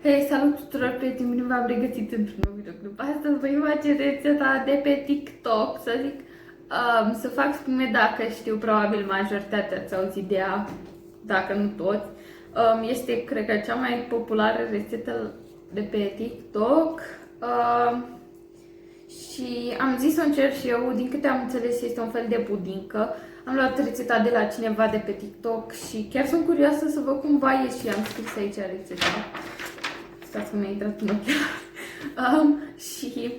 Hei, salut tuturor prieteni, bine v-am regăsit într-un nou videoclip. Astăzi voi face rețeta de pe TikTok, să zic, să fac spume dacă știu, probabil majoritatea ați auzit de ea, dacă nu toți. Este, cred că, cea mai populară rețetă de pe TikTok. Și am zis să încerc și eu, din câte am înțeles este un fel de budincă. Am luat rețeta de la cineva de pe TikTok și chiar sunt curioasă să văd cum va ieși. Am scris aici rețeta. Stați că mi-a intrat în ochi. Și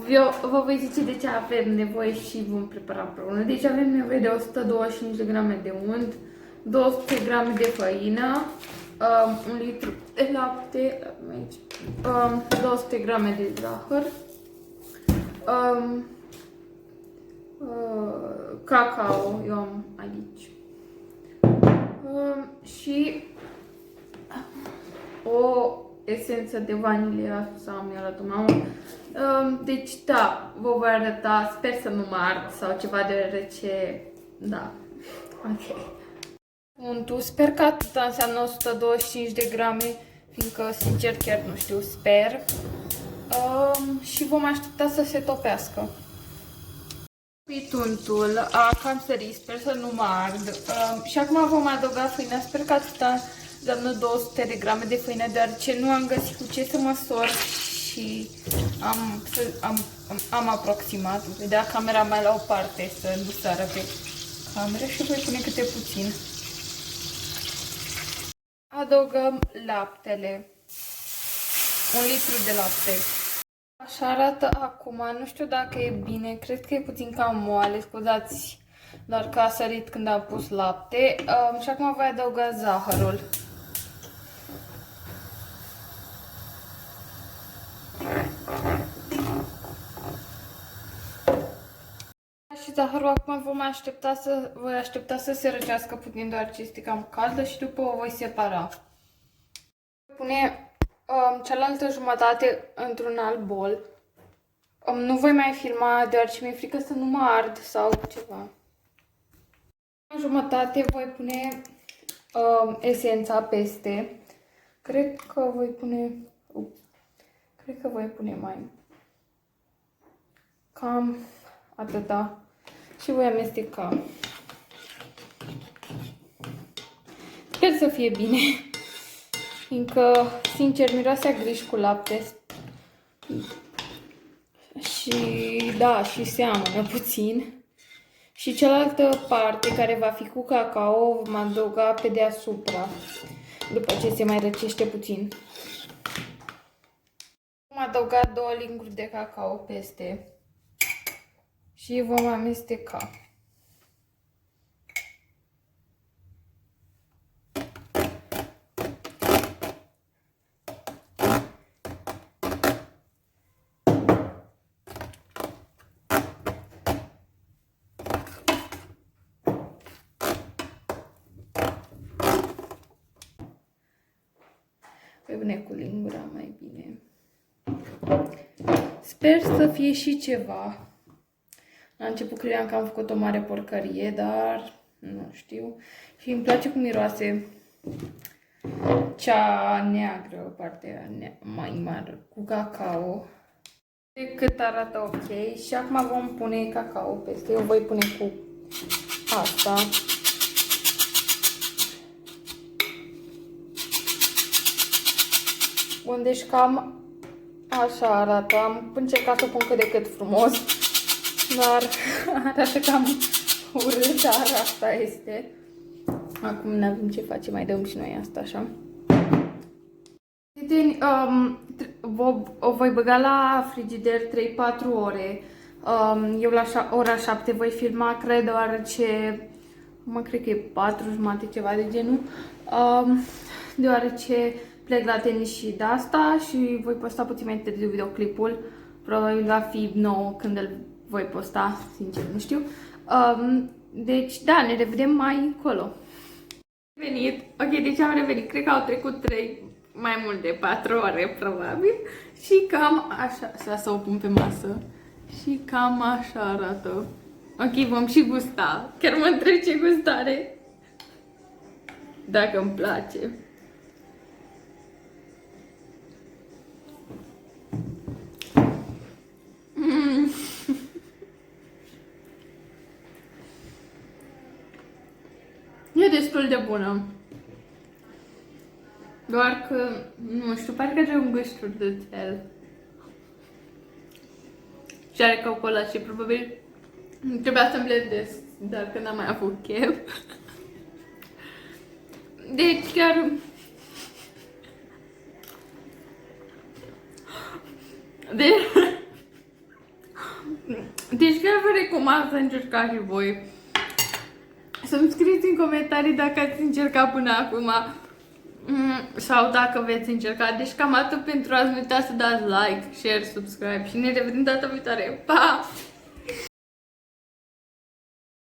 eu vă voi zice de ce avem nevoie și vom prepara împreună. Deci avem nevoie de 125 de grame de unt, 200 grame de făină, 1 litru de lapte, aici, 200 grame de zahăr, cacao, eu am aici, și o esență de vanilie, sau mi-a arătat mama. Deci da, vă voi arăta, sper să nu mă ard sau ceva, deoarece, da, ok. Untul, sper că atâta înseamnă 125 de grame, fiindcă, sincer, chiar nu știu, sper. Și vom aștepta să se topească. Untul a cam sărit, sper să nu mă ard. Și acum vom adăuga făina, sper că atâta înseamnă 200 de grame de făină, deoarece nu am găsit cu ce să măsor și am aproximat. Vedea camera mai la o parte să nu sară pe cameră și voi pune câte puțin. Adăugăm laptele, 1 litru de lapte. Așa arată acum, nu știu dacă e bine, cred că e puțin cam moale, scuzați, doar că a sărit când am pus lapte. Și acum voi adăuga zahărul. Și zahărul acum voi aștepta să se răcească puțin, deoarece este cam caldă și după o voi separa. Pune cealaltă jumătate într-un alt bol. Nu voi mai filma, deoarece mi-e frică să nu mă ard sau ceva. În jumătate voi pune esența peste. Cred că voi pune mai cam atâta și voi amesteca. Sper să fie bine, fiindcă, sincer, miroase a griș cu lapte. Și da, și seamănă puțin. Și cealaltă parte, care va fi cu cacao, vom adăuga pe deasupra, după ce se mai răcește puțin. Vom adăuga 2 linguri de cacao peste și vom amesteca. Voi pune cu lingura mai bine. Sper să fie și ceva. La început credeam că am făcut o mare porcărie, dar nu știu. Și îmi place cum miroase cea neagră, partea mai mare, cu cacao. Cât arată ok. Și acum vom pune cacao peste. Eu voi pune cu asta. Bun, deci cam așa arată. Am încercat să pun cât de cât frumos, dar arată cam urât, dar asta este. Acum nu avem ce face, mai dăm și noi asta așa. O voi băga la frigider 3-4 ore. Eu la ora 7 voi filma, cred, deoarece cred că e 4:30, ceva de genul. Deoarece plec la tenis și de asta și voi posta puțin mai târziu videoclipul. Probabil va fi nou când îl voi posta, sincer, nu știu. Deci, da, ne revedem mai încolo. Venit. Ok, deci am revenit. Cred că au trecut mai mult de 4 ore, probabil. Și cam așa, să o pun pe masă. Și cam așa arată. Ok, vom și gusta. Chiar mă întreb ce gustare. Dacă îmi place. destul de bună. Doar că, nu știu, parcă are un gusturi de țel. Și are caucolat și probabil trebuia să-mi blendesc, dar că n-am mai avut chef. Deci chiar... Deci chiar vă recomand să încercați și voi. Să-mi scrieți în comentarii dacă ați încercat până acum sau dacă veți încerca. Deci cam atât pentru azi. Nu uitați să dați like, share, subscribe și ne revedem data viitoare. Pa!